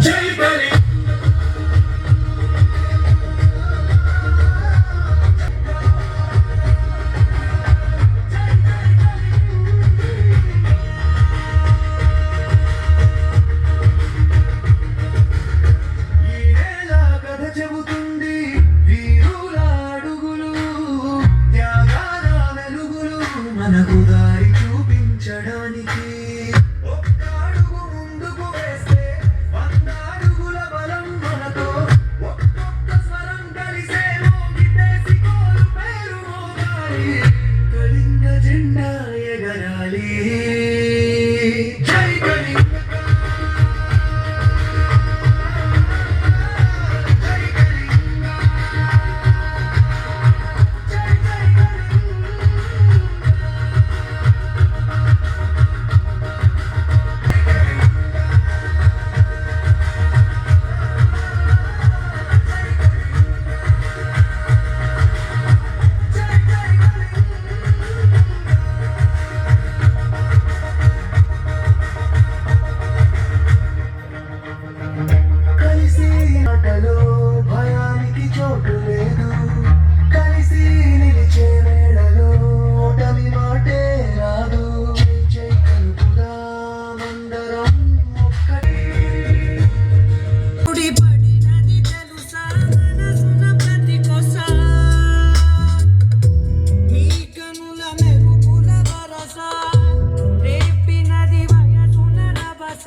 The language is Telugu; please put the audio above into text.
జై బలి మనకు దారి చూపించడానికి ఒక్క అడుగు ముందుకు వేస్తే 100 అడుగుల బలం మనతో ఒక్కొక్క స్వరం కలిసే మోగితే సిగోలు పేరు మోగాలి కళింగ జెండా ఎగరాలి జై కళింగ భయానికి చోటు లేదు కలిసి నిలిచే వేళలో ఓటమి మాటే రాదు జై కలుపుదామందరం ఒక్కటే పడినది తెలుసా మనసున ప్రతి కొస మీ కనుల మెరుపుల వరస రేపినది వయసున రభస